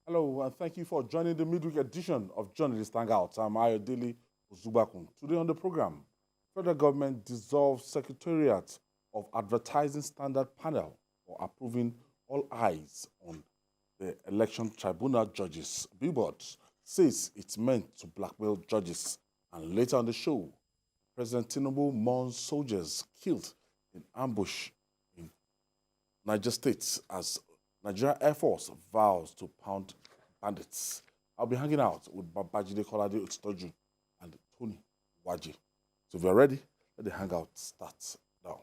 Hello, and thank you for joining the midweek edition of Journalist Hangouts. I'm Ayodele Uzubakun. Today on the program, federal government dissolves Secretariat of Advertising Standard Panel for approving all eyes on the election tribunal judges. Billboard says it's meant to blackmail judges. And later on the show, President Tinubu mourns soldiers killed in ambush in Niger State as Nigerian Air Force vows to pound bandits. I'll be hanging out with Babajide Kolade Utstoju and Tony Waji. So if you're ready, let the hangout start now.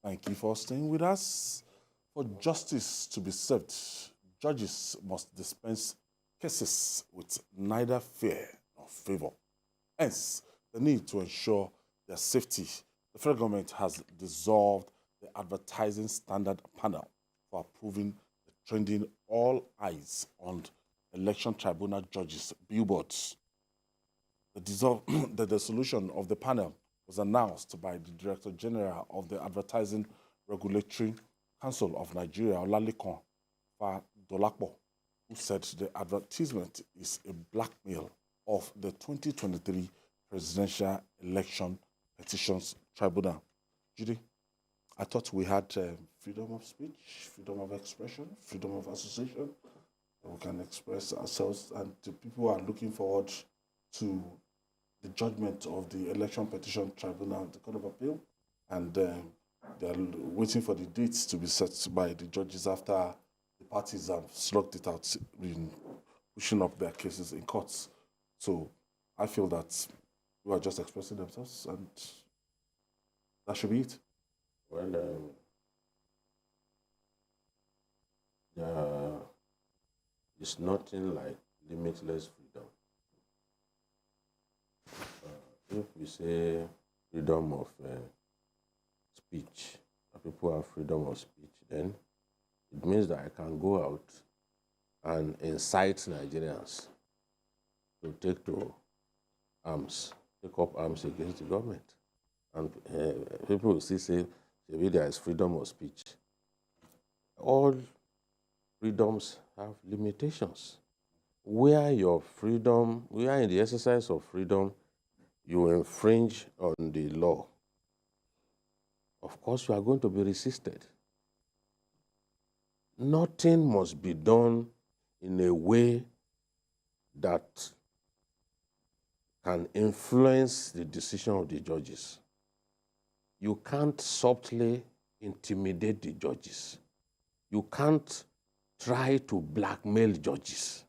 Thank you for staying with us. For justice to be served, judges must dispense cases with neither fear nor favor. Hence, the need to ensure their safety. The federal government has dissolved the Advertising Standard Panel for approving the trending all eyes on election tribunal judges billboards. The dissolution of the panel was announced by the Director General of the Advertising Regulatory Council of Nigeria, Olalekan Fadolapo, who said the advertisement is a blackmail of the 2023 Presidential Election Petitions Tribunal. Judy, I thought we had freedom of speech, freedom of expression, freedom of association. We can express ourselves, and the people are looking forward to the judgment of the Election Petition Tribunal, the Court of Appeal, and they're waiting for the dates to be set by the judges after the parties have slugged it out in pushing up their cases in courts. So I feel that we are just expressing themselves, and that should be it. Well, it's nothing like limitless freedom. If we say freedom of speech, people have freedom of speech, then it means that I can go out and incite Nigerians to take up arms against the government. And people will still say, maybe there is freedom of speech. All freedoms have limitations. Where your freedom, where in the exercise of freedom, you infringe on the law, of course you are going to be resisted. Nothing must be done in a way that can influence the decision of the judges. You can't subtly intimidate the judges. You can't try to blackmail judges.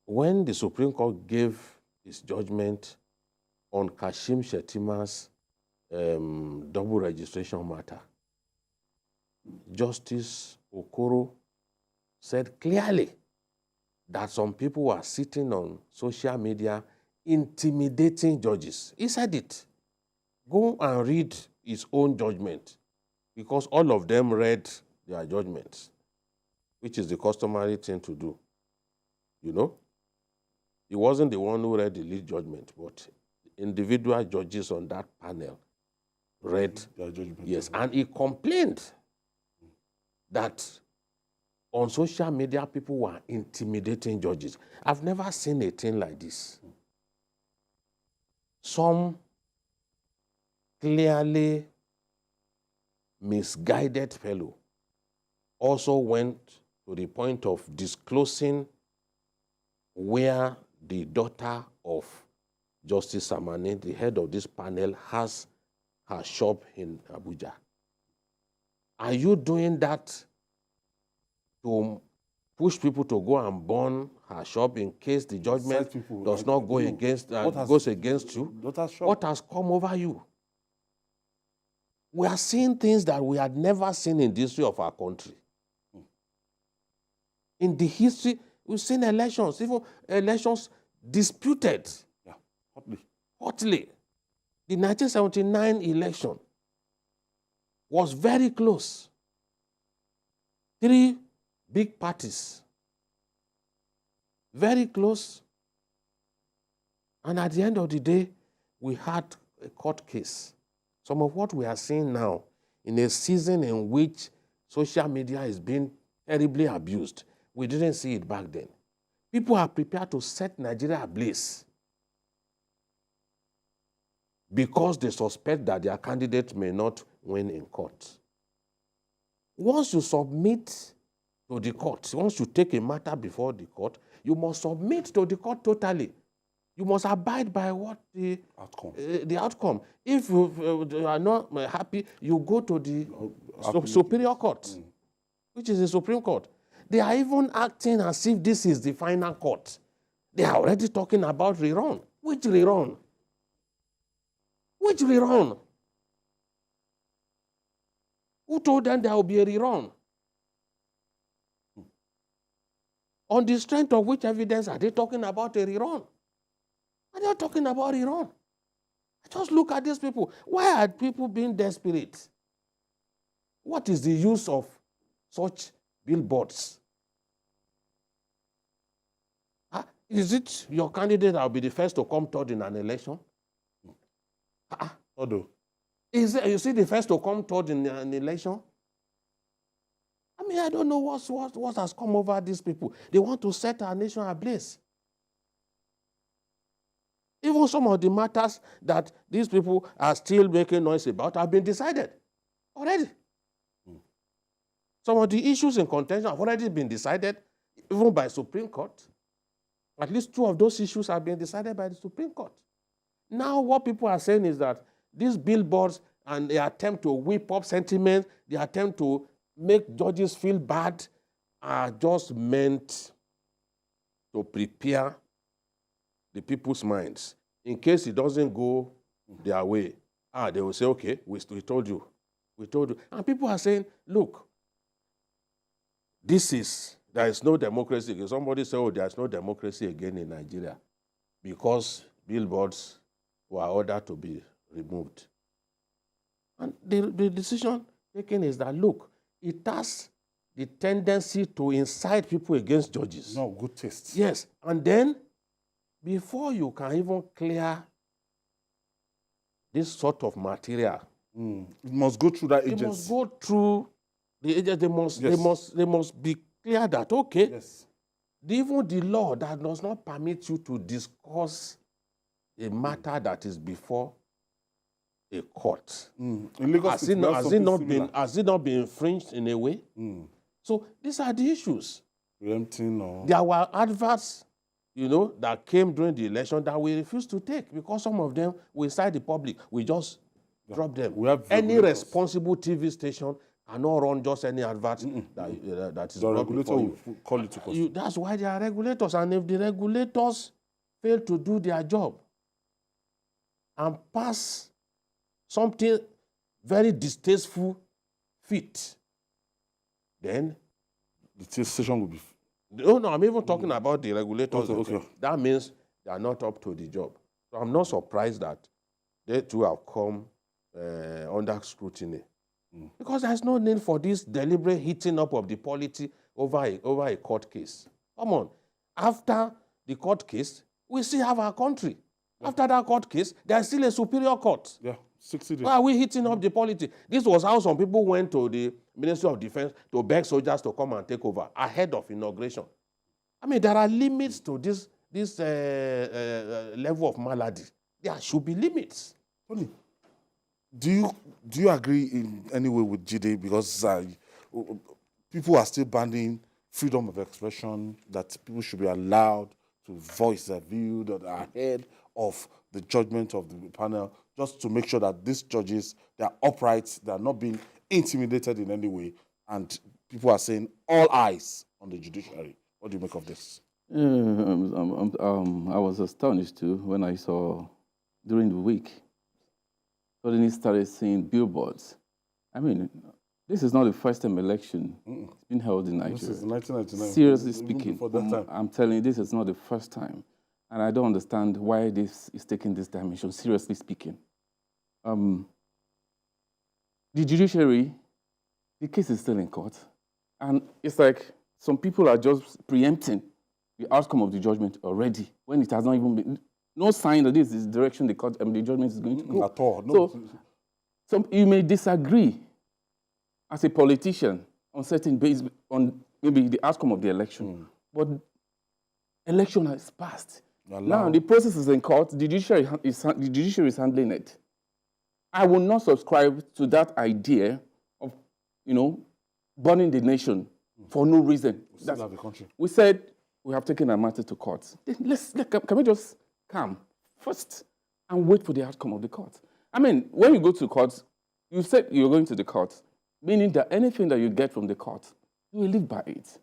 When the Supreme Court gave its judgment on Kashim Shettima's double registration matter, Justice Okoro said clearly that some people were sitting on social media intimidating judges. He said it. Go and read his own judgment, because all of them read their judgments, which is the customary thing to do. You know? He wasn't the one who read the lead judgment, but individual judges on that panel read their judgment. Yes, and he complained that on social media people were intimidating judges. I've never seen a thing like this. Some clearly misguided fellow also went to the point of disclosing where the daughter of Justice Samani, the head of this panel, has her shop in Abuja. Are you doing that to push people to go and burn her shop in case the judgment does not go against goes against you? What has come over you? We are seeing things that we had never seen in the history of our country. In the history, we've seen elections, even elections disputed. Yeah, hotly. The 1979 election was very close. 3 big parties, very close. And at the end of the day, we had a court case Some of what we are seeing now in a season in which social media is being terribly abused, we didn't see it back then. People are prepared to set Nigeria ablaze because they suspect that their candidate may not win in court. Once you submit to the court, once you take a matter before the court, you must submit to the court totally. You must abide by what the outcome. If you are not happy, you go to the superior court, which is the Supreme Court. They are even acting as if this is the final court. They are already talking about rerun. Which rerun? Which rerun? Who told them there will be a rerun? On the strength of which evidence are they talking about a rerun? Are they talking about rerun? Just look at these people. Why are people being desperate? What is the use of such billboards? Is it your candidate that will be the first to come third in an election? Is it, you see, the first to come third in an election? I mean, I don't know what has come over these people. They want to set our nation ablaze. Even some of the matters that these people are still making noise about have been decided already. Some of the issues in contention have already been decided, even by Supreme Court. At least 2 of those issues have been decided by the Supreme Court. Now what people are saying is that these billboards and the attempt to whip up sentiment, the attempt to make judges feel bad are just meant to prepare the people's minds. In case it doesn't go their way, they will say, okay, we told you. We told you. And people are saying, look, there is no democracy. Somebody said, oh, there is no democracy again in Nigeria because billboards were ordered to be removed. And the decision taken is that, look, it has the tendency to incite people against judges. No, good taste. Yes. And then, before you can even clear this sort of material, it must go through that agency. It must go through the agency. They must be clear that, okay, yes, even the law that does not permit you to discuss a matter that is before a court. In Lagos, has it not been infringed in a way? So these are the issues. Preempting or... There were adverts, that came during the election that we refused to take because some of them will incite the public. We just drop them. We have any responsible TV station cannot run just any advert that is the regulator will call it to court. That's why there are regulators, and if the regulators fail to do their job and pass something very distasteful fit, then the station will be... No, I'm even talking about the regulators. Okay. That means they are not up to the job. So I'm not surprised that they too have come under scrutiny. Because there's no need for this deliberate heating up of the polity over a court case. Come on. After the court case, we still have our country. Yeah. After that court case, there's still a superior court. Yeah, 60 days. Why are we heating up the polity? This was how some people went to the Ministry of Defense to beg soldiers to come and take over ahead of inauguration. I mean, there are limits to this level of malady. There should be limits. Tony, do you agree in any way with Cdre? Because people are still banning freedom of expression, that people should be allowed to voice their view that are ahead of the judgment of the panel, just to make sure that these judges, they are upright, they are not being intimidated in any way, and people are saying all eyes on the judiciary. What do you make of this? I was astonished too when I saw during the week, suddenly started seeing billboards. I mean, this is not the first time election it's been held in Nigeria. This is 1999. Seriously speaking, that I'm telling you, this is not the first time. And I don't understand why this is taking this dimension, seriously speaking. The judiciary, the case is still in court. And it's like some people are just preempting the outcome of the judgment already when it has not even been, no sign that this is the direction the judgment is going to go. At all. No. So you may disagree as a politician on certain based on maybe the outcome of the election, but election has passed. Now the process is in court. The judiciary is handling it. I will not subscribe to that idea of, burning the nation for no reason. We said we have taken our matter to court. Can we just calm first and wait for the outcome of the court? I mean, when you go to court, you said you're going to the court, meaning that anything that you get from the court, you will live by it.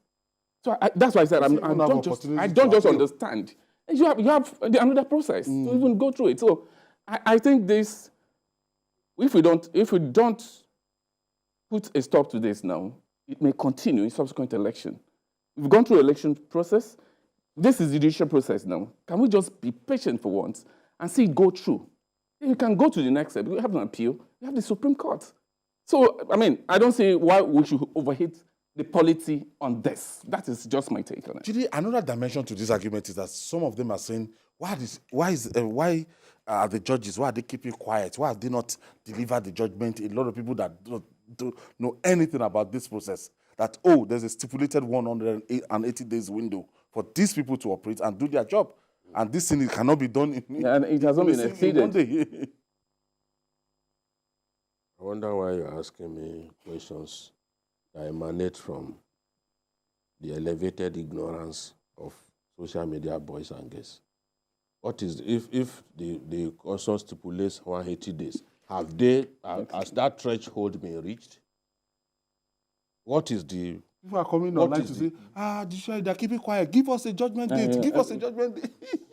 So that's why I said I don't just understand. You have another process to even go through it. So I think this, if we don't put a stop to this now, it may continue in subsequent election. We've gone through election process. This is the judicial process now. Can we just be patient for once and see it go through? You can go to the next step. We have an appeal. We have the Supreme Court. So, I mean, I don't see why we should overhit the polity on this. That is just my take on it. Cdre, another dimension to this argument is that some of them are saying, why are the judges, why are they keeping quiet? Why have they not delivered the judgment? A lot of people that don't know anything about this process, that, there's a stipulated 180 days window for these people to operate and do their job. And this thing cannot be done and it has not been exceeded. I wonder why you're asking me questions that emanate from the elevated ignorance of social media boys and girls. What is, if the constitution stipulates 180 days, has that threshold been reached? What is the... People are coming online to say, they're keeping quiet. Give us a judgment date. Give us a judgment date.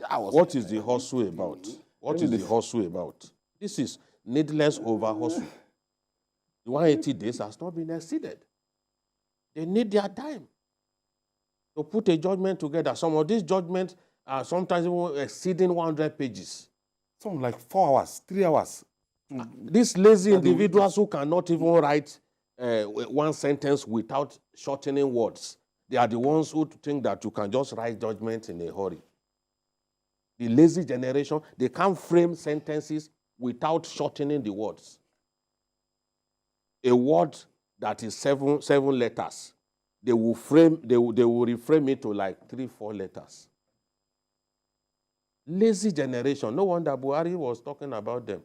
What is the hustle about? What is the hustle about? This is needless over hustle. The 180 days has not been exceeded. They need their time to put a judgment together. Some of these judgments are sometimes even exceeding 100 pages. Some like 4 hours, 3 hours. These lazy individuals who cannot even write one sentence without shortening words, they are the ones who think that you can just write judgments in a hurry. The lazy generation, they can't frame sentences without shortening the words. A word that is seven letters, they will reframe it to like 3-4 letters. Lazy generation. No wonder Buhari was talking about them.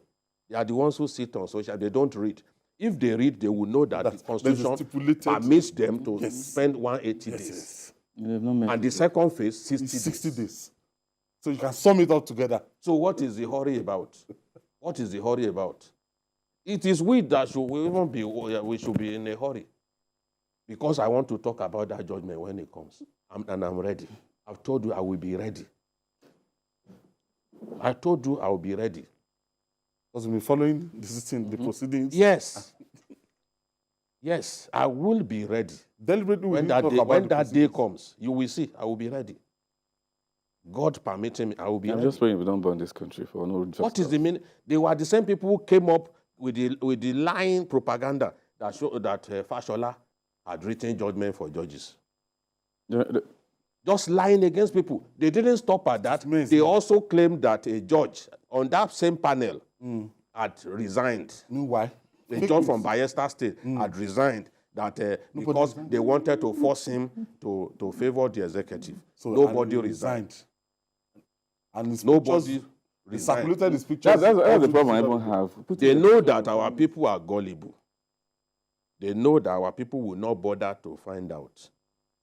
They are the ones who sit on social. They don't read. If they read, they will know that the Constitution permits them to spend 180 days. And the second phase, 60 days. So you can sum it all together. So what is the hurry about? What is the hurry about? It is we that we should be in a hurry. Because I want to talk about that judgment when it comes. And I'm ready. I've told you I will be ready. I told you I will be ready. Because we'll be following the proceedings. Yes. Yes, I will be ready. Deliberately, when that day comes, you will see, I will be ready. God permitting me, I will be ready. I'm just praying we don't burn this country for no reason. What is the meaning? They were the same people who came up with the lying propaganda that showed that Fashola had written judgment for judges. Just lying against people. They didn't stop at that. They also claimed that a judge on that same panel had resigned. Why? A judge from Bayelsa State had resigned that because they wanted to force him to favor the executive. So nobody resigned. And nobody resigned. Circulated his pictures. That's the problem I don't have. They know that our people are gullible. They know that our people will not bother to find out.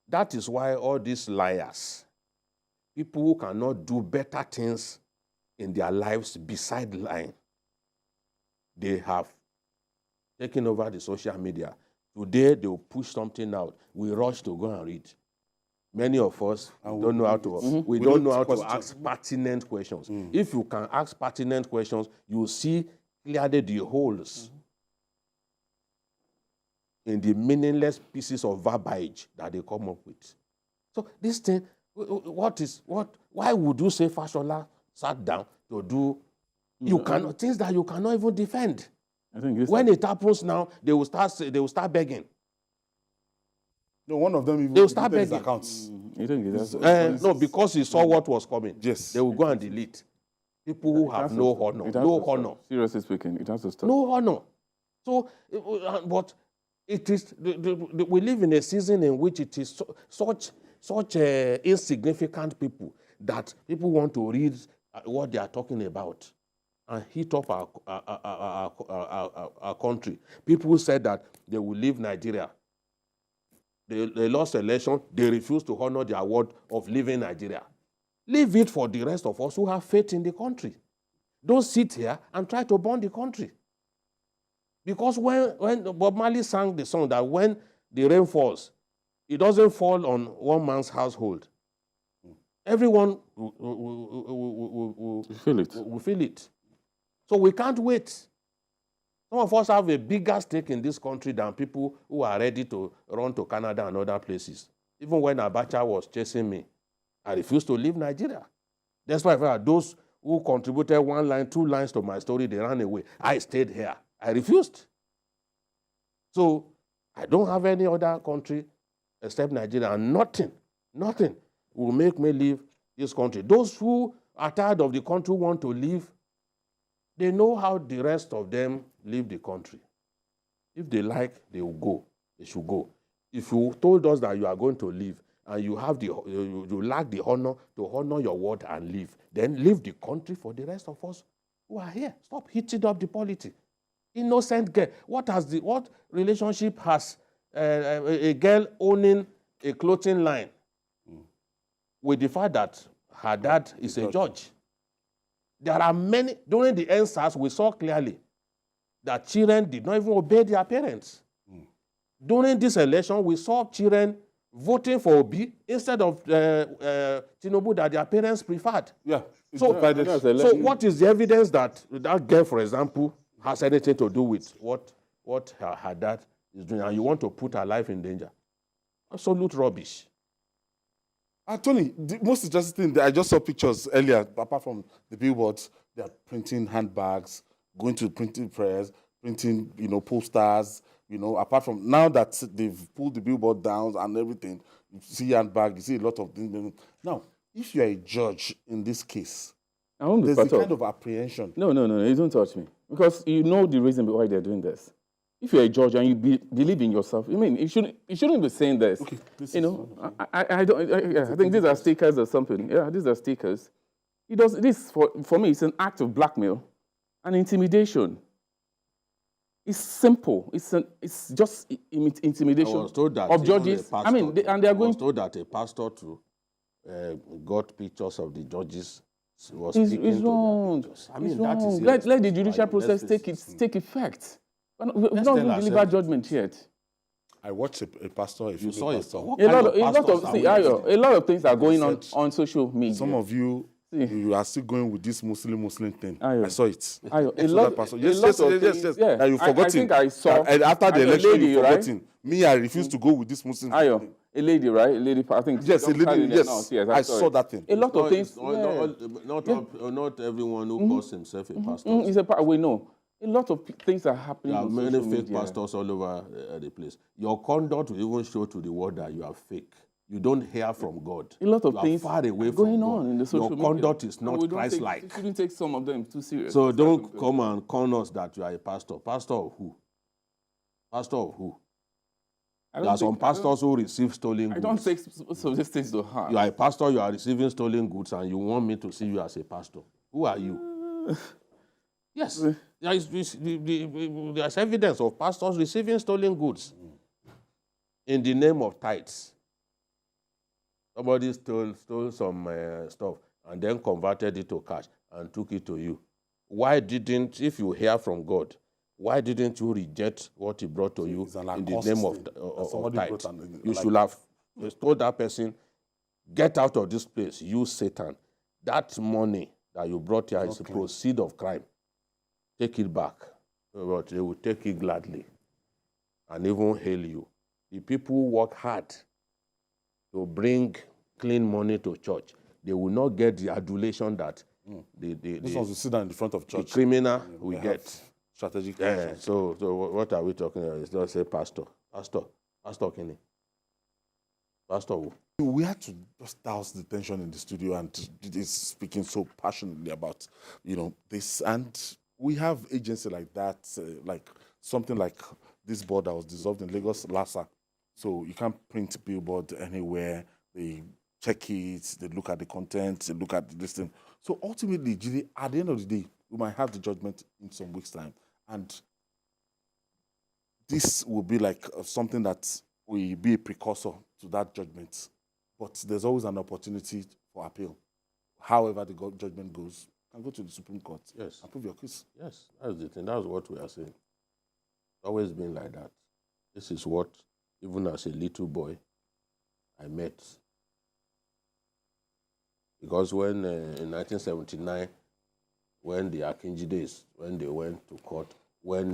That is why all these liars, people who cannot do better things in their lives beside lying, they have taken over the social media. Today, they will push something out. We rush to go and read. Many of us don't know how to. We don't know how to ask pertinent questions. If you can ask pertinent questions, you will see clearly the holes in the meaningless pieces of verbiage that they come up with. So this thing, why would you say Fashola sat down to do things that you cannot even defend? I think when it happens now, they will start begging. No, one of them even they will start begging. His accounts. No, because he saw what was coming. Yes. They will go and delete. People who have no honor. No honor. Seriously speaking, it has to stop. No honor. So, but it is, we live in a season in which it is such insignificant people that people want to read what they are talking about and hit up our country. People said that they will leave Nigeria. They lost election. They refused to honor their word of leaving Nigeria. Leave it for the rest of us who have faith in the country. Don't sit here and try to burn the country. Because when Bob Marley sang the song that when the rain falls, it doesn't fall on one man's household. Everyone will feel it. So we can't wait. Some of us have a bigger stake in this country than people who are ready to run to Canada and other places. Even when Abacha was chasing me, I refused to leave Nigeria. That's why those who contributed 1 line, 2 lines to my story, they ran away. I stayed here. I refused. So I don't have any other country except Nigeria, and nothing will make me leave this country. Those who are tired of the country want to leave, they know how the rest of them leave the country. If they like, they will go. They should go. If you told us that you are going to leave and you have you lack the honor to honor your word and leave, then leave the country for the rest of us who are here. Stop heating up the politics. Innocent girl. What relationship has a girl owning a clothing line with the fact that her dad is a judge? There are many, during the NSAS, we saw clearly that children did not even obey their parents. During this election, we saw children voting for Obi instead of Tinubu that their parents preferred. Yeah. So what is the evidence that that girl, for example, has anything to do with what her dad is doing, and you want to put her life in danger? Absolute rubbish. Tony, the most interesting thing, I just saw pictures earlier, apart from the billboards, they are printing handbags, going to printing press, printing, posters, apart from now that they've pulled the billboard down and everything, you see handbag, you see a lot of things. Now, if you are a judge in this case, there's a kind of apprehension. No, you don't touch me. Because you know the reason why they're doing this. If you're a judge and you believe in yourself, you shouldn't be saying this. Okay, I think these are stickers or something. Yeah, these are stickers. He does this for me. It's an act of blackmail and intimidation. It's simple. It's just intimidation. I was told that of judges. And they are going. I was told that a pastor too got pictures of the judges. It's wrong. That is it. Let the judicial process take effect. We've not even delivered judgment yet. I watched a pastor. If you saw it, a lot of things are going on social media. Some of you are still going with this Muslim thing. I saw it. Yes. Yeah. You forgot it. I think I saw. After the election, you forgot it. Me, I refused to go with this Muslim thing. A lady, right? A lady, I think. Yes, a lady, yes. I saw that thing. A lot of things. Not everyone who calls himself a pastor. We know. A lot of things are happening. There are many fake pastors all over the place. Your conduct will even show to the world that you are fake. You don't hear from God. A lot of things far away going on in the social media. Your conduct is not Christ-like. You shouldn't take some of them too serious. So don't come and con us that you are a pastor. Pastor of who? Pastor of who? There are some pastors who receive stolen goods. I don't take some of these things to heart. You are a pastor, you are receiving stolen goods, and you want me to see you as a pastor. Who are you? Yes. There's evidence of pastors receiving stolen goods in the name of tithes. Somebody stole some stuff and then converted it to cash and took it to you. Why didn't, if you hear from God, why didn't you reject what he brought to you in the name of tithes? You should have told that person, get out of this place, you Satan. That money that you brought here is a proceed of crime. Take it back. But they will take it gladly and even hail you. The people who work hard to bring clean money to church, they will not get the adulation that this one's to sit down in the front of church. The criminal will get. Strategic. So what are we talking about? It's not say pastor. Pastor Kenny. Pastor who? We had to just douse the tension in the studio, and is speaking so passionately about this, and we have agency like that, like something like this board that was dissolved in Lagos, LASA. So you can't print billboard anywhere. They check it, they look at the content, they look at this thing. So ultimately, Jide, at the end of the day, we might have the judgment in some weeks' time. And this will be like something that will be a precursor to that judgment. But there's always an opportunity for appeal. However the judgment goes, you can go to the Supreme Court and prove your case. Yes, that's the thing. That's what we are saying. It's always been like that. This is what, even as a little boy, I met. Because when, in 1979, when the Akinji days, when they went to court, when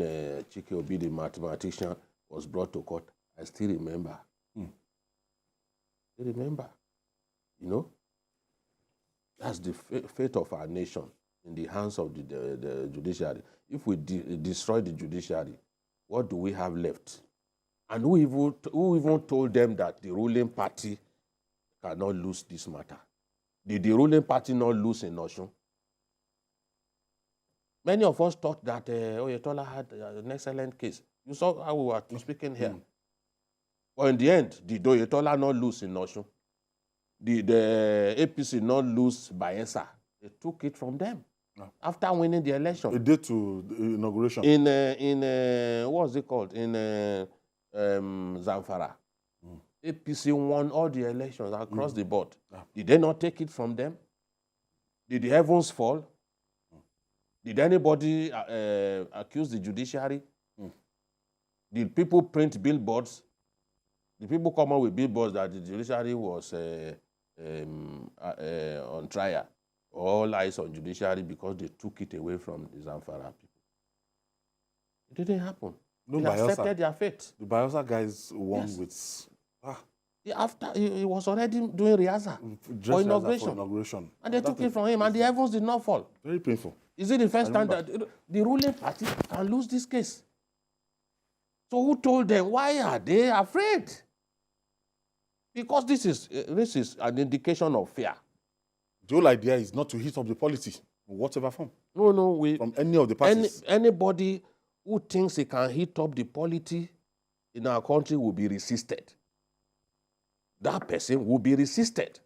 Chike Obi, the mathematician, was brought to court, I still remember. I remember. You know? That's the fate of our nation in the hands of the judiciary. If we destroy the judiciary, what do we have left? And who even told them that the ruling party cannot lose this matter? Did the ruling party not lose in Osun? Many of us thought that Oyetola had an excellent case. You saw how we were speaking here. But in the end, did Oyetola not lose in Osun? Did the APC not lose Bayelsa? They took it from them after winning the election. A day to the inauguration. In what's it called? In Zamfara. APC won all the elections across the board. Did they not take it from them? Did the heavens fall? Did anybody accuse the judiciary? Did people print billboards? Did people come up with billboards that the judiciary was on trial? All eyes on judiciary because they took it away from the Zamfara people. It didn't happen. No, they accepted their fate. The Bayelsa guys won with... After he was already doing rehearsal for inauguration. And they took it from him, and the heavens did not fall. Very painful. Is it the first time that the ruling party can lose this case? So who told them? Why are they afraid? Because this is an indication of fear. The whole idea is not to hit up the polity in whatever form. No, from any of the parties. Anybody who thinks he can hit up the polity in our country will be resisted. That person will be resisted.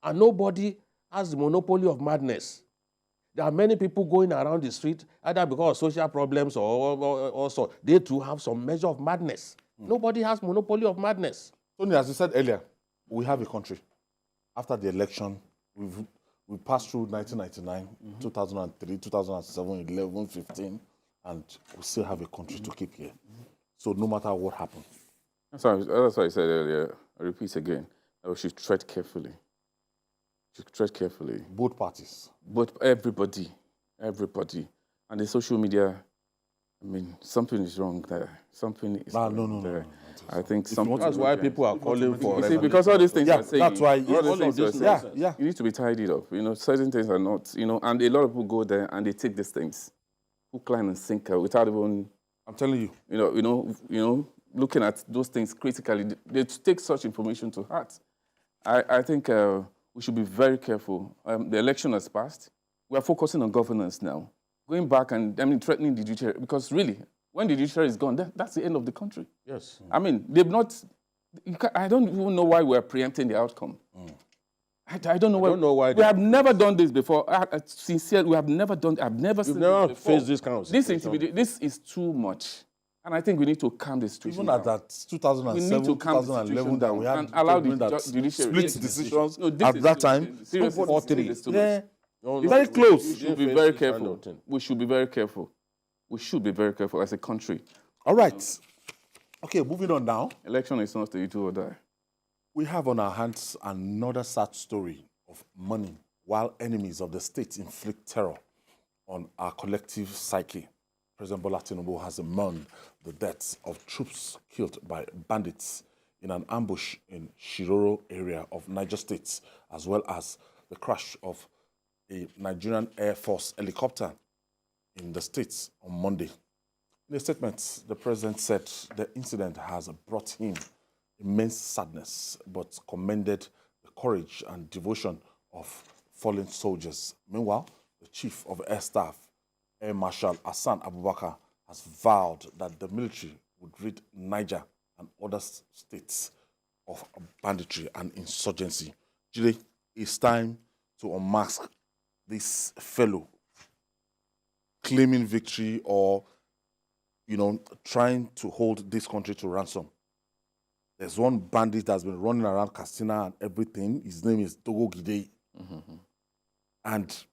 And nobody has the monopoly of madness. There are many people going around the street, either because of social problems or also they too have some measure of madness. Nobody has monopoly of madness. Tony, as you said earlier, we have a country. After the election, we passed through 1999, 2003, 2007, 11, 15, and we still have a country to keep here. So no matter what happens. That's what I said earlier. I repeat again, that we should tread carefully. Both parties. Everybody. And the social media, I mean, something is wrong there. Something is wrong there. I think something. That's why people are calling for. You see, because all these things are saying. That's why. You need to be tidied up. You know, certain things are not. You know, and a lot of people go there and they take these things, hook, line, and sinker without even. I'm telling you. You know. Looking at those things critically, they take such information to heart. I think we should be very careful. The election has passed. We are focusing on governance now. Going back and threatening the judiciary, because really, when the judiciary is gone, that's the end of the country. Yes. I mean, they've not. I don't even know why we're preempting the outcome. I don't know why. We have never done this before. Sincerely, we have never done. I've never seen this before. Faced this kind of situation. This is too much. And I think we need to calm the situation. Even at that 2007, 2011, that we had and allow the judiciary split decisions at that time. 4-3. Yeah, very close. We should be very careful. We should be very careful. We should be very careful as a country. All right. Okay, moving on now. Election is not a do or die. We have on our hands another sad story of money while enemies of the state inflict terror on our collective psyche. President Bola Tinubu has mourned the deaths of troops killed by bandits in an ambush in Shiroro area of Niger State, as well as the crash of a Nigerian Air Force helicopter in the States on Monday. In a statement, the president said the incident has brought him immense sadness, but commended the courage and devotion of fallen soldiers. Meanwhile, the Chief of Air Staff, Air Marshal Hassan Abubakar, has vowed that the military would rid Niger and other states of banditry and insurgency. Cdre, it's time to unmask this fellow claiming victory or, trying to hold this country to ransom. There's one bandit that's been running around Katsina and everything. His name is Dogo Gide. And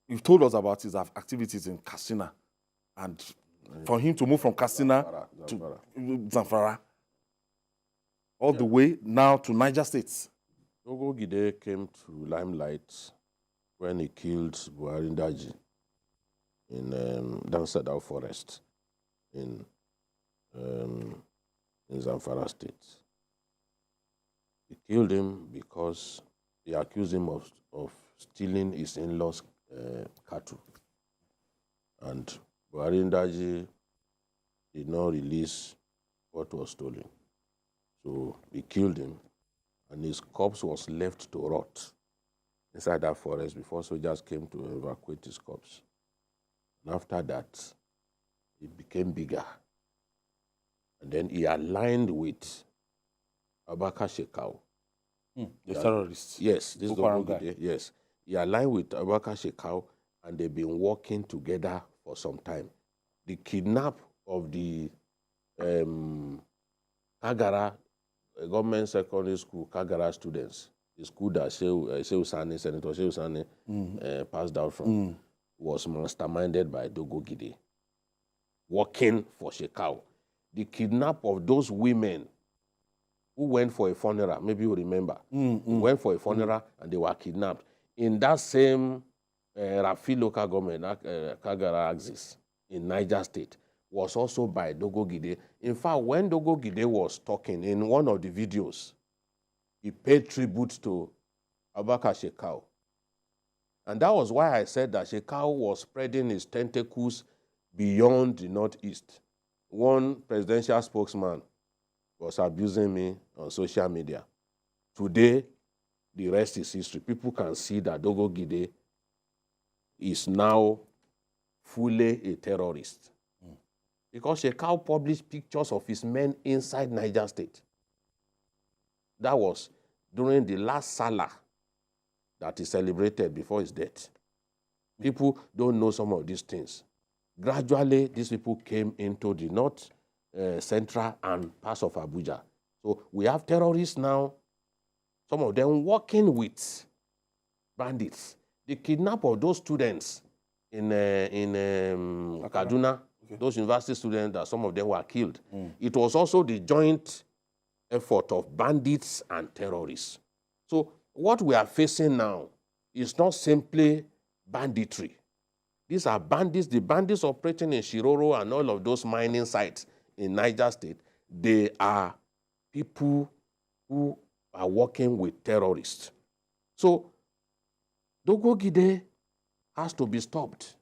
you've told us about his activities in Katsina. And for him to move from Katsina to Zamfara, all the way now to Niger State. Dogo Gide came to limelight when he killed Buhari Daji in Dansadao Forest in Zamfara State. He killed him because he accused him of stealing his in-laws' cattle. And Buhari Daji did not release what was stolen. So he killed him, and his corpse was left to rot inside that forest before soldiers came to evacuate his corpse. And after that, it became bigger. And then he aligned with Abubakar Shekau. The terrorists. Yes, this is the yes. He aligned with Abubakar Shekau, and they've been working together for some time. The kidnap of the Kagara government secondary school Kagara students, the school that Senator Shehu Sani passed out from, was masterminded by Dogo Gide, working for Shekau. The kidnap of those women who went for a funeral, maybe you remember, went for a funeral and they were kidnapped. In that same Rafi local government, Kagara axis in Niger State, was also by Dogo Gide. In fact, when Dogo Gide was talking in one of the videos, he paid tribute to Abubakar Shekau. And that was why I said that Shekau was spreading his tentacles beyond the Northeast. One presidential spokesman was abusing me on social media. Today, the rest is history. People can see that Dogo Gide is now fully a terrorist. Because Shekau published pictures of his men inside Niger State. That was during the last Salah that he celebrated before his death. People don't know some of these things. Gradually, these people came into the north, central, and parts of Abuja. So we have terrorists now, some of them working with bandits. The kidnap of those students in Kaduna, those university students, that some of them were killed. It was also the joint effort of bandits and terrorists. So what we are facing now is not simply banditry. These are bandits, the bandits operating in Shiroro and all of those mining sites in Niger State. They are people who are working with terrorists. So Dogo Gide has to be stopped.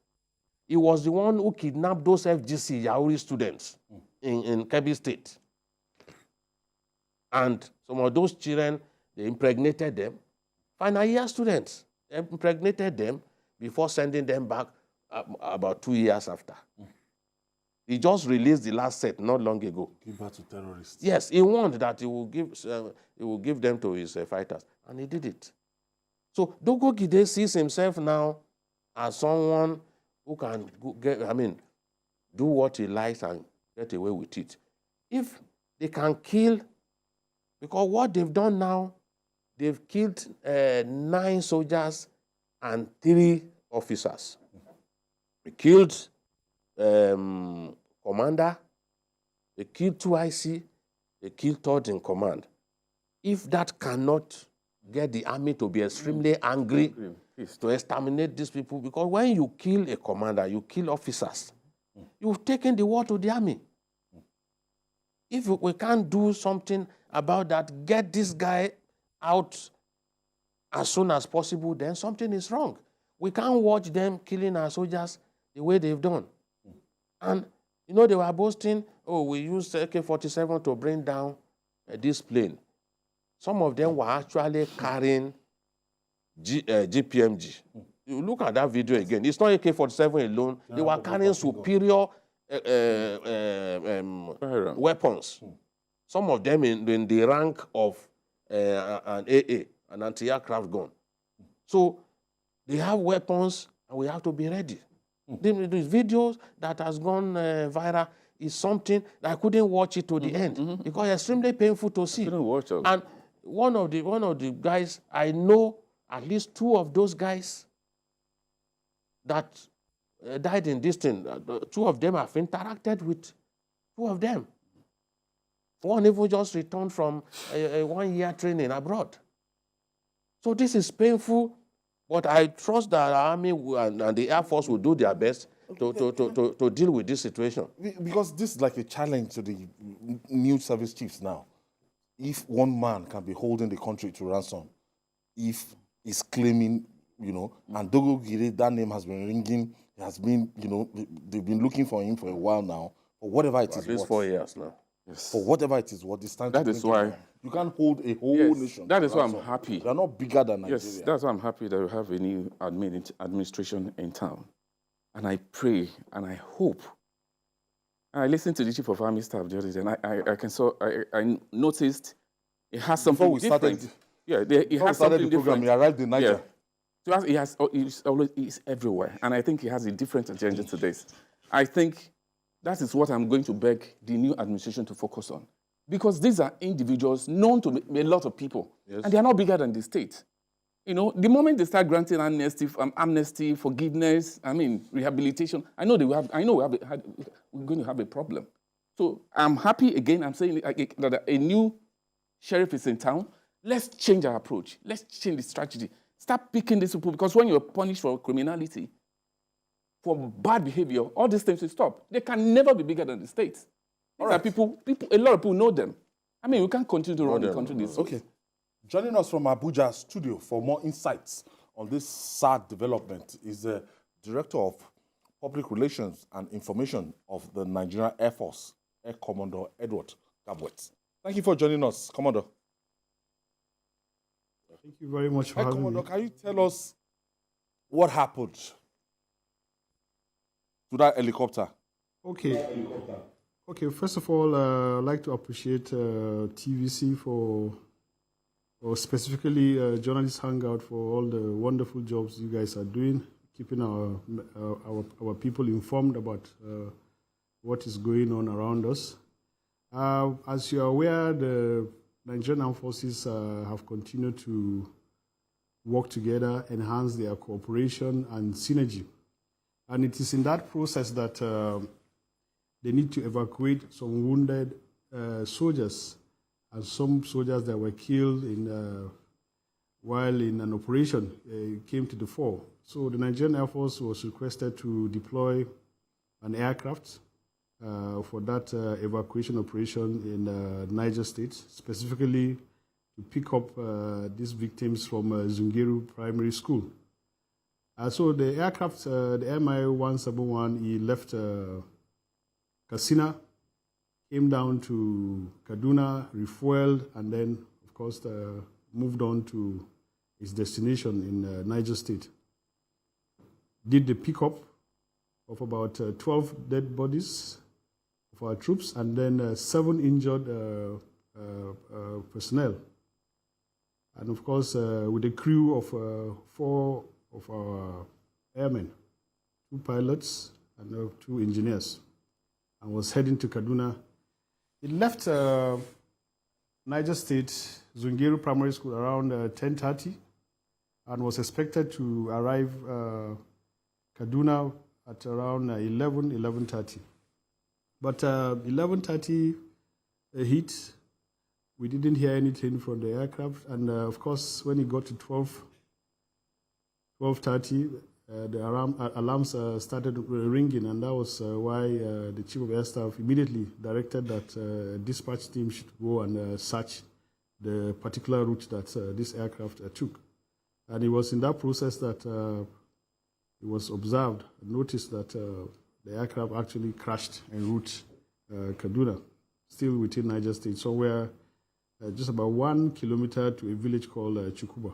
He was the one who kidnapped those FGC Yauri students in Kebbi State. And some of those children, they impregnated them. Final year students, they impregnated them before sending them back about 2 years after. He just released the last set not long ago. Give back to terrorists. Yes, he warned that he will give them to his fighters, and he did it. So Dogo Gide sees himself now as someone who can do what he likes and get away with it. If they can kill, because what they've done now, they've killed 9 soldiers and 3 officers. They killed commander, they killed 2 IC, they killed 3rd in command. If that cannot get the army to be extremely angry, to exterminate these people, because when you kill a commander, you kill officers, you've taken the war to the army. If we can't do something about that, get this guy out as soon as possible, then something is wrong. We can't watch them killing our soldiers the way they've done. And, they were boasting, oh, we used AK-47 to bring down this plane. Some of them were actually carrying GPMG. You look at that video again. It's not AK-47 alone. They were carrying superior weapons. Some of them in the rank of an AA, an anti-aircraft gun. So they have weapons, and we have to be ready. The videos that has gone viral is something that I couldn't watch it to the end because it's extremely painful to see. I couldn't watch it. And one of the guys, I know at least two of those guys that died in this thing. Two of them have interacted with two of them. One even just returned from a 1-year training abroad. So this is painful, but I trust that our army and the Air Force will do their best to deal with this situation. Because this is like a challenge to the new service chiefs now. If one man can be holding the country to ransom, if he's claiming, and Dogo Gire, that name has been ringing, has been, they've been looking for him for a while now, or whatever it is. At least 4 years now. Yes. For whatever it is, what this time. That is why you can't hold a whole nation. That is why I'm happy. They're not bigger than Nigeria. Yes, that's why I'm happy that we have a new administration in town. And I pray and I hope. And I listened to the chief of army staff the other day, and I noticed it has something different. He has something different. He arrived in Niger. Yeah. So he's everywhere, and I think he has a different agenda to this. I think that is what I'm going to beg the new administration to focus on. Because these are individuals known to a lot of people, and they are not bigger than the state. The moment they start granting amnesty, forgiveness, rehabilitation, I know we're going to have a problem. So I'm happy, again, I'm saying that a new sheriff is in town. Let's change our approach. Let's change the strategy. Start picking these people, because when you're punished for criminality, for bad behavior, all these things will stop. They can never be bigger than the state. All right. People, a lot of people know them. We can't continue to run the country this way. Okay. Joining us from Abuja studio for more insights on this sad development is the Director of Public Relations and Information of the Nigerian Air Force, Air Commodore Edward Gabkwet. Thank you for joining us, Commodore. Thank you very much for having Commodore, me. can you tell us what happened to that helicopter? Okay, first of all, I'd like to appreciate TVC for specifically Journalist Hangout for all the wonderful jobs you guys are doing, keeping our people informed about what is going on around us. As you are aware, the Nigerian Air Forces have continued to work together, enhance their cooperation and synergy. And it is in that process that they need to evacuate some wounded soldiers and some soldiers that were killed while in an operation came to the fore. So the Nigerian Air Force was requested to deploy an aircraft for that evacuation operation in Niger State, specifically to pick up these victims from Zungeru Primary School. So the aircraft, the MI-171, he left Katsina, came down to Kaduna, refueled, and then, of course, moved on to its destination in Niger State. Did the pickup of about 12 dead bodies of our troops, and then 7 injured personnel. And of course, with a crew of 4 of our airmen, 2 pilots and 2 engineers, and was heading to Kaduna. It left Niger State, Zungeru Primary School around 10:30 and was expected to arrive Kaduna at around 11:30. But 11:30 hit, we didn't hear anything from the aircraft, and of course, when it got to 12:30, the alarms started ringing, and that was why the Chief of Air Staff immediately directed that a dispatch team should go and search the particular route that this aircraft took. And it was in that process that it was observed and noticed that the aircraft actually crashed en route Kaduna, still within Niger State, somewhere just about 1 kilometer to a village called Chukuba.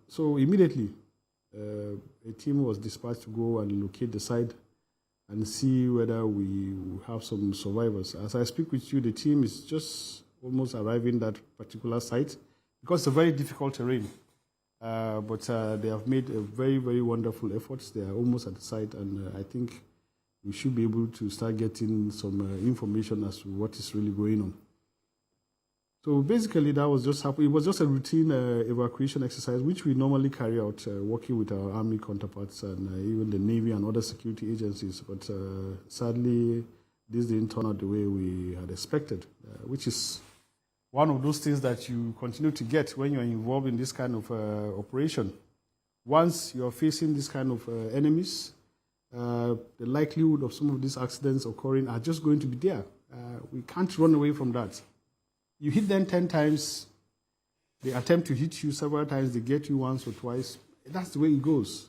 So immediately, a team was dispatched to go and locate the site, and see whether we have some survivors. As I speak with you, the team is just almost arriving at that particular site because it's a very difficult terrain. But they have made a very, very wonderful efforts. They are almost at the site, and I think we should be able to start getting some information as to what is really going on. So basically, that was just happening. It was just a routine evacuation exercise, which we normally carry out working with our army counterparts and even the Navy and other security agencies. But sadly, this didn't turn out the way we had expected, which is one of those things that you continue to get when you're involved in this kind of operation. Once you're facing this kind of enemies, the likelihood of some of these accidents occurring are just going to be there. We can't run away from that. You hit them 10 times, they attempt to hit you several times, they get you once or twice. That's the way it goes.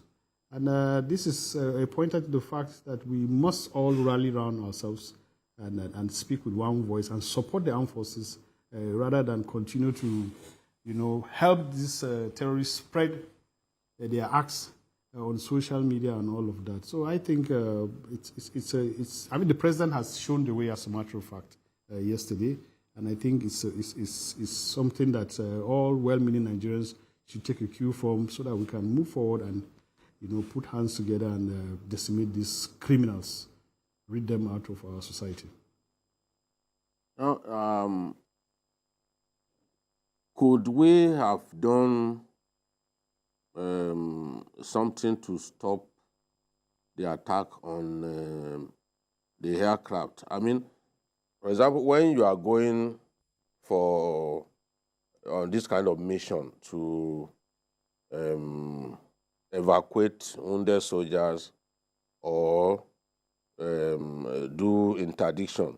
And this is a pointer to the fact that we must all rally around ourselves and speak with one voice and support the armed forces rather than continue to, help these terrorists spread their acts on social media and all of that. So I think the president has shown the way, as a matter of fact, yesterday. And I think it's something that all well-meaning Nigerians should take a cue from so that we can move forward and, put hands together and decimate these criminals, rid them out of our society. Now, could we have done something to stop the attack on the aircraft? I mean, for example, when you are going on this kind of mission to evacuate wounded soldiers or do interdiction,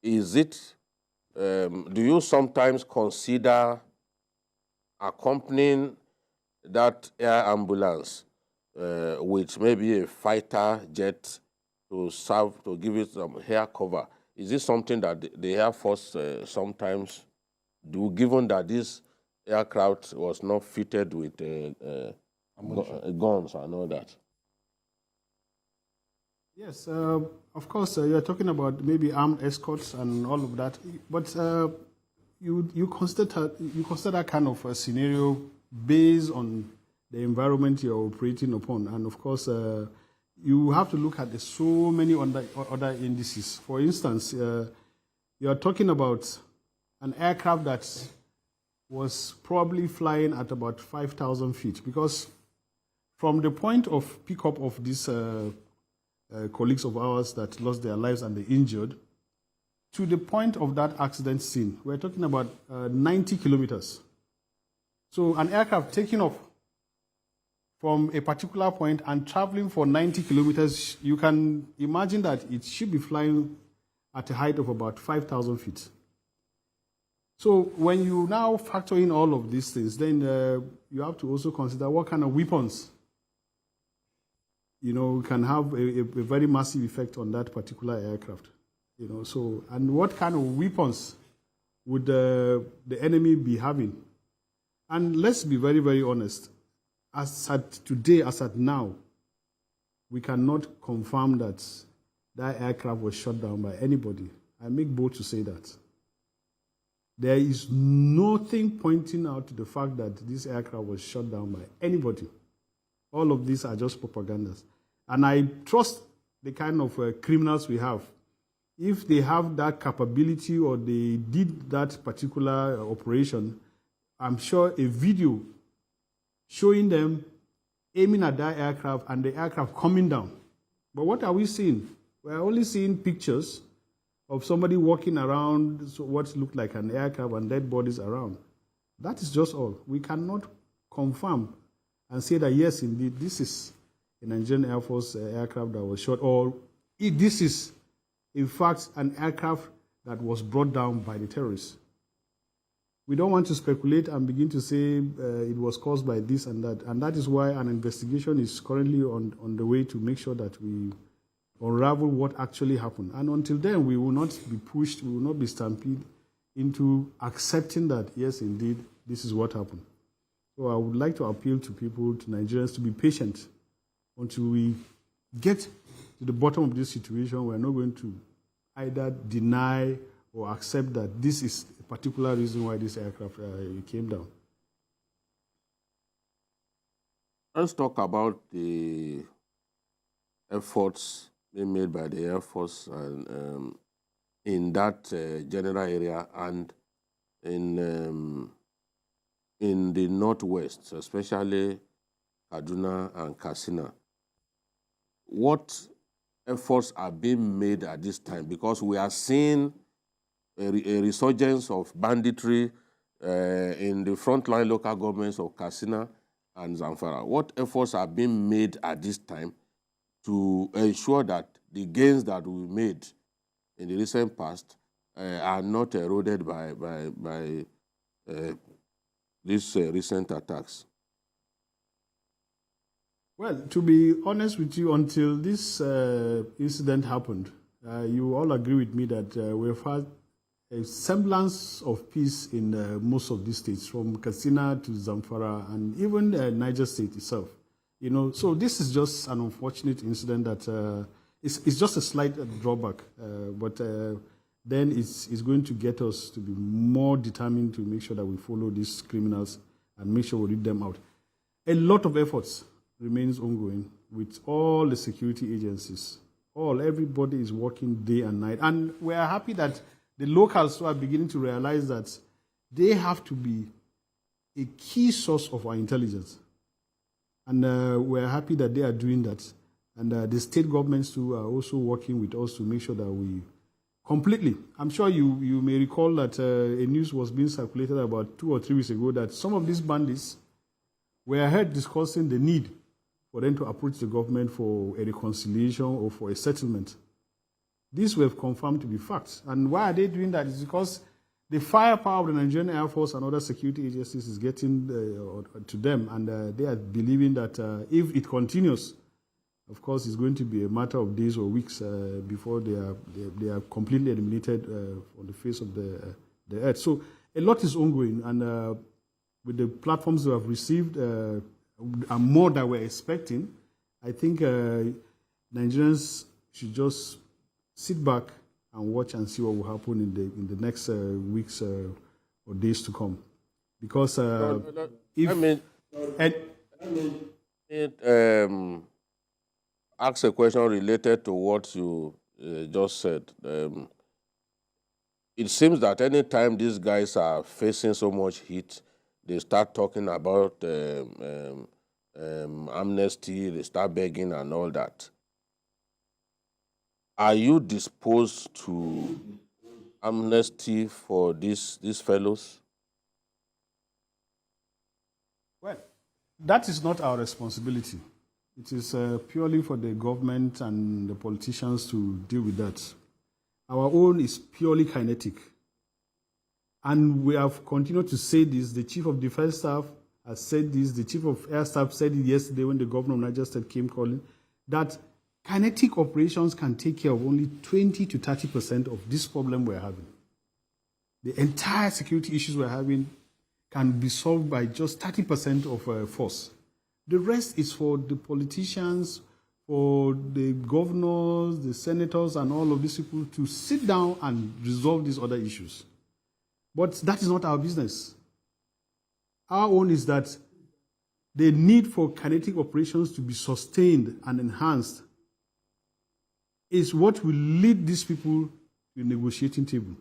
do you sometimes consider accompanying that air ambulance with maybe a fighter jet to give it some air cover? Is this something that the Air Force sometimes do, given that this aircraft was not fitted with guns and all that? Yes, of course, you're talking about maybe armed escorts and all of that. But you consider that kind of a scenario based on the environment you're operating upon. And of course, you have to look at so many other indices. For instance, you're talking about an aircraft that was probably flying at about 5,000 feet, because from the point of pickup of these colleagues of ours that lost their lives and they injured, to the point of that accident scene, we're talking about 90 kilometers. So an aircraft taking off from a particular point and traveling for 90 kilometers, you can imagine that it should be flying at a height of about 5,000 feet. So when you now factor in all of these things, then you have to also consider what kind of weapons can have a very massive effect on that particular aircraft. And what kind of weapons would the enemy be having? And let's be very, very honest. As at today, as at now, we cannot confirm that that aircraft was shot down by anybody. I make bold to say that. There is nothing pointing out to the fact that this aircraft was shot down by anybody. All of these are just propagandas. And I trust the kind of criminals we have. If they have that capability or they did that particular operation, I'm sure a video showing them aiming at that aircraft and the aircraft coming down. But what are we seeing? We're only seeing pictures of somebody walking around what looked like an aircraft and dead bodies around. That is just all. We cannot confirm and say that, yes, indeed, this is a Nigerian Air Force aircraft that was shot, or if this is, in fact, an aircraft that was brought down by the terrorists. We don't want to speculate and begin to say it was caused by this and that. And that is why an investigation is currently on the way to make sure that we unravel what actually happened. And until then, we will not be pushed, we will not be stampeded into accepting that, yes, indeed, this is what happened. So I would like to appeal to people, to Nigerians, to be patient until we get to to the bottom of this situation. We're not going to either deny or accept that this is a particular reason why this aircraft came down. Let's talk about the efforts being made by the Air Force and, in that general area and in the Northwest, especially Kaduna and Katsina. What efforts are being made at this time? Because we are seeing a resurgence of banditry in the frontline local governments of Katsina and Zamfara. What efforts are being made at this time to ensure that the gains that we made in the recent past are not eroded by these recent attacks? Well, to be honest with you, until this incident happened, you all agree with me that we've had a semblance of peace in most of these states, from Katsina to Zamfara and even Niger State itself. You know, so this is just an unfortunate incident that it's just a slight drawback, but then it's going to get us to be more determined to make sure that we follow these criminals and make sure we rid them out. A lot of efforts remains ongoing with all the security agencies. Everybody is working day and night. And we are happy that the locals are beginning to realize that they have to be a key source of our intelligence. And we're happy that they are doing that. And the state governments too are also working with us to make sure that we completely, I'm sure you may recall that a news was being circulated about 2 or 3 weeks ago that some of these bandits were heard discussing the need for them to approach the government for a reconciliation or for a settlement. These were confirmed to be facts. And why are they doing that? It's because the firepower of the Nigerian Air Force and other security agencies is getting to them, and they are believing that if it continues, of course, it's going to be a matter of days or weeks before they are completely eliminated on the face of the earth. So a lot is ongoing, and with the platforms we have received and more that we're expecting, I think Nigerians should just sit back and watch and see what will happen in the next weeks or days to come. Because ask a question related to what you just said. It seems that any time these guys are facing so much heat, they start talking about amnesty, they start begging and all that. Are you disposed to amnesty for these fellows? Well, that is not our responsibility. It is purely for the government and the politicians to deal with that. Our own is purely kinetic. And we have continued to say this. The Chief of Defense Staff has said this. The Chief of Air Staff said it yesterday when the governor of Niger State came calling, that kinetic operations can take care of only 20 to 30% of this problem we're having. The entire security issues we're having can be solved by just 30% of force. The rest is for the politicians, for the governors, the senators, and all of these people to sit down and resolve these other issues. But that is not our business. Our own is that the need for kinetic operations to be sustained and enhanced is what will lead these people to the negotiating table.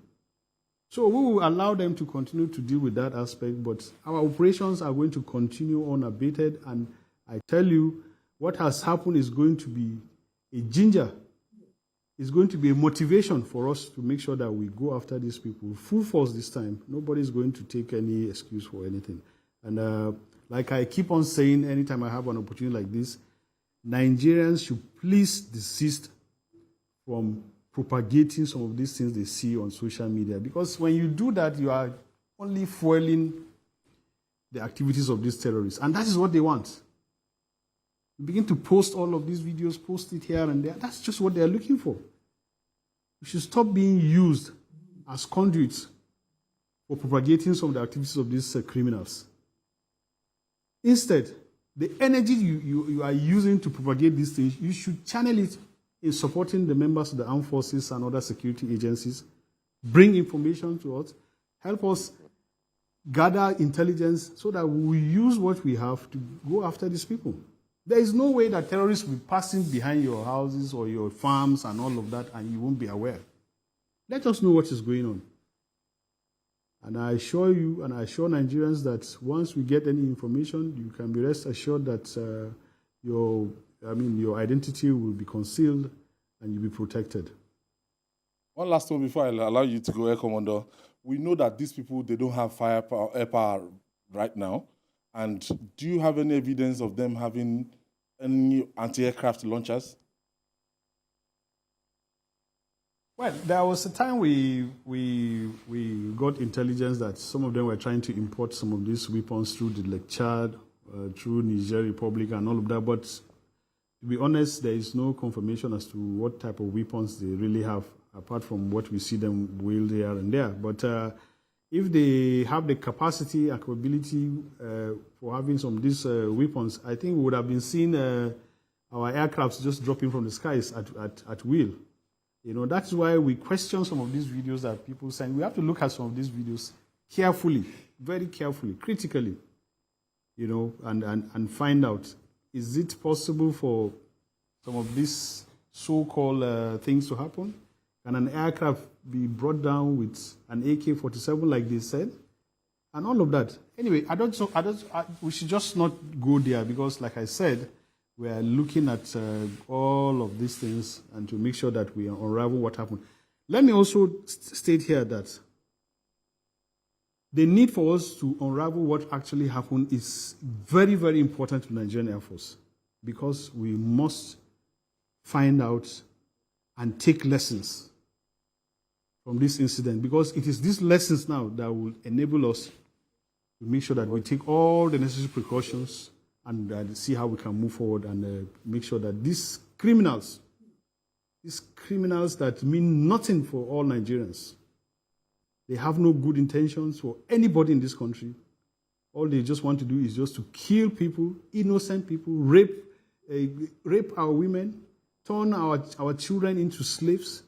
So we will allow them to continue to deal with that aspect, but our operations are going to continue unabated, and I tell you, what has happened is going to be a ginger. It's going to be a motivation for us to make sure that we go after these people full force this time. Nobody's going to take any excuse for anything. And like I keep on saying, anytime I have an opportunity like this, Nigerians should please desist from propagating some of these things they see on social media. Because when you do that, you are only fueling the activities of these terrorists. And that is what they want. You begin to post all of these videos, post it here and there. That's just what they are looking for. We should stop being used as conduits for propagating some of the activities of these criminals. Instead, the energy you are using to propagate these things, you should channel it in supporting the members of the armed forces and other security agencies, bring information to us, help us gather intelligence so that we use what we have to go after these people. There is no way that terrorists will be passing behind your houses or your farms and all of that and you won't be aware. Let us know what is going on. And I assure you and I assure Nigerians that once we get any information, you can be rest assured that your identity will be concealed and you'll be protected. One last one before I allow you to go, Air Commander. We know that these people, they don't have firepower, air power right now. And do you have any evidence of them having any anti-aircraft launchers? Well, there was a time we got intelligence that some of them were trying to import some of these weapons through the Lake Chad, through Niger Republic and all of that. But to be honest, there is no confirmation as to what type of weapons they really have, apart from what we see them wield here and there. But if they have the capacity and capability for having some of these weapons, I think we would have been seeing our aircrafts just dropping from the skies at will. You know, that's why we question some of these videos that people send. We have to look at some of these videos carefully, very carefully, critically, you know, and find out, is it possible for some of these so-called things to happen? Can an aircraft be brought down with an AK-47 like they said? And all of that. Anyway, we should just not go there because, like I said, we are looking at all of these things and to make sure that we unravel what happened. Let me also state here that the need for us to unravel what actually happened is very, very important to the Nigerian Air Force because we must find out and take lessons from this incident because it is these lessons now that will enable us to make sure that we take all the necessary precautions and see how we can move forward and make sure that these criminals that mean nothing for all Nigerians, they have no good intentions for anybody in this country. All they just want to do is just to kill people, innocent people, rape our women, turn our children into slaves.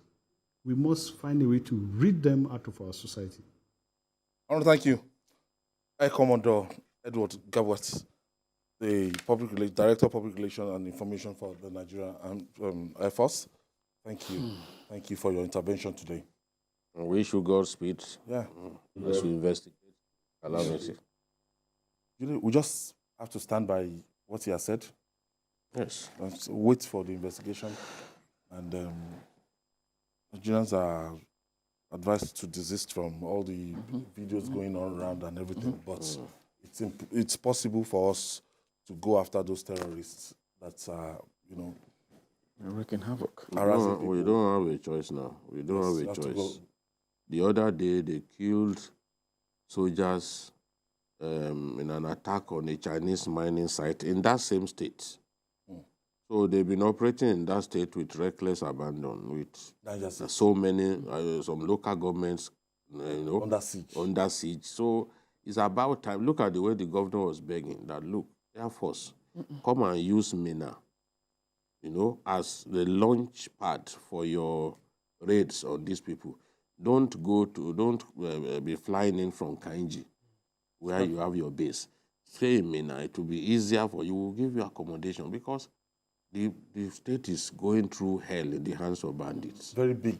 We must find a way to rid them out of our society. I want to thank you, Air Commodore Edward Gabkwet, the Director of Public Relations and Information for the Nigerian Air Force. Thank you. Thank you for your intervention today. I wish you Godspeed. Yeah. As we investigate. Allow me to. You know, we just have to stand by what he has said. Yes. Let's wait for the investigation. And Nigerians are advised to desist from all the videos going on around and everything. But it's possible for us to go after those terrorists that are, you know, wreaking havoc. We don't have a choice now. We don't have a choice. The other day, they killed soldiers in an attack on a Chinese mining site in that same state. So they've been operating in that state with reckless abandon, with so many, some local governments, under siege. So it's about time. Look at the way the governor was begging that, look, Air Force, come and use MENA, as the launch pad for your raids on these people. Don't be flying in from Kainji, where you have your base. Stay in MENA. It will be easier for you. We'll give you accommodation because the state is going through hell in the hands of bandits. Very big.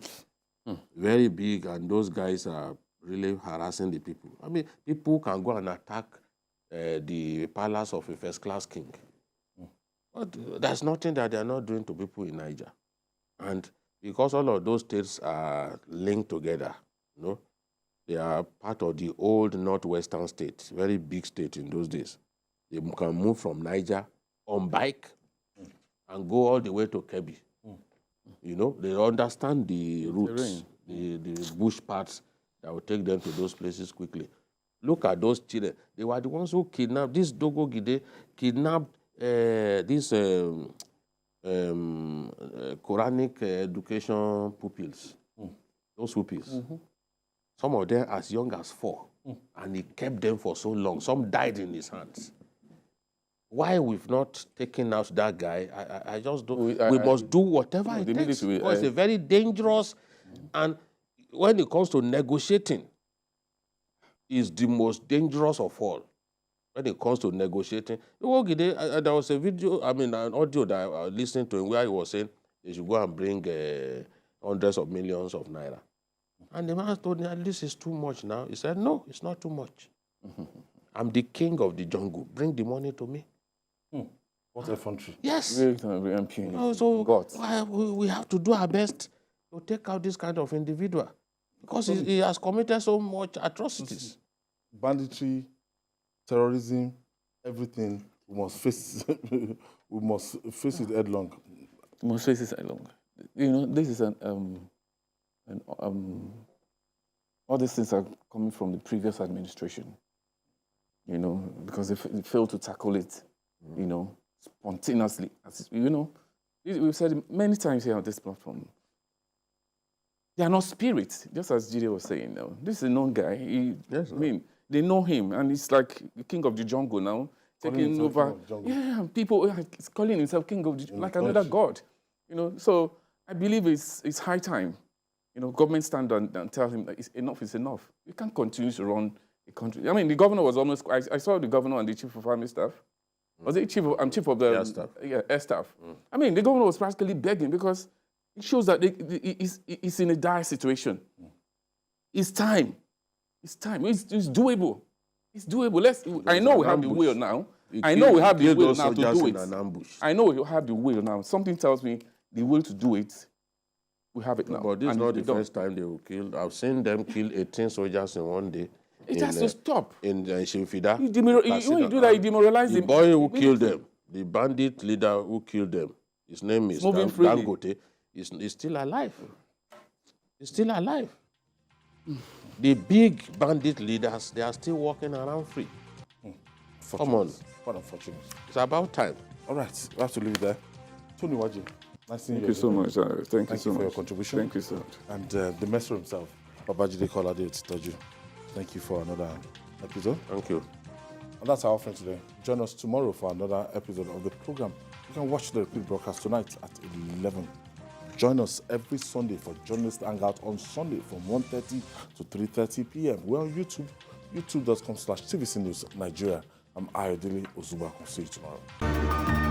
Very big, and those guys are really harassing the people. I mean, people can go and attack the palace of a first-class king. But there's nothing that they're not doing to people in Niger. And because all of those states are linked together, they are part of the old northwestern state, very big state in those days. They can move from Niger on bike and go all the way to Kebbi. They understand the routes, the bush paths that will take them to those places quickly. Look at those children. They were the ones who kidnapped, this Dogo Gide kidnapped these Quranic education pupils, those pupils. Some of them as young as 4, and he kept them for so long. Some died in his hands. why we've not taken out that guy, I just don't. We must do whatever it takes. Because it's a very dangerous, and when it comes to negotiating, is the most dangerous of all. When it comes to negotiating, there was a video, an audio that I was listening to where he was saying they should go and bring hundreds of millions of naira. And the man told me, this is too much now. He said, no, it's not too much. I'm the king of the jungle. Bring the money to me. What effrontery. Yes. I'm king. So we have to do our best to take out this kind of individual because he has committed so much atrocities. Banditry, terrorism, everything, we must face we must face it headlong. We must face it headlong. You know, this is all these things are coming from the previous administration, you know, because they failed to tackle it, you know, spontaneously. You know, we've said it many times here on this platform. They are not spirits, just as Cdre was saying. You know. This is a known guy. They know him, and he's like the king of the jungle now, taking over. Yeah, people he's calling himself king of the jungle, like another god. You know, so I believe it's high time. You know, government stand and tell him that enough is enough. You can't continue to run a country. I mean, the governor was almost. I saw the governor and the chief of army staff. Was it chief of the air staff? Yeah, air staff. I mean, the governor was practically begging because it shows that he's in a dire situation. It's time. It's time. It's doable. It's doable. I know we have the will now. I know we have the will now to do it. I know we have the will now. Something tells me the will to do it. We have it now. But this is not the first time they will kill. I've seen them kill 18 soldiers in one day. It has to stop. In Shimfida. When you do that, you demoralize the boy who killed them, the bandit leader who killed them, his name is Dangote, is still alive. He's still alive. The big bandit leaders, they are still walking around free. Come on. Quite unfortunate. It's about time. All right, we have to leave it there. Tony Waji, nice seeing you. Thank you so much. Thank you so much for your contribution. Thank you so much. And the master himself, Babajide Kolade Titoju. Thank you for another episode. Thank you. And that's our offering today. Join us tomorrow for another episode of the program. You can watch the repeat broadcast tonight at 11. Join us every Sunday for Journalist Hangout on Sunday from 1:30 to 3:30 p.m. We're on YouTube, youtube.com/TVC News Nigeria. I'm Ayodele Ozuba. I'll see you tomorrow.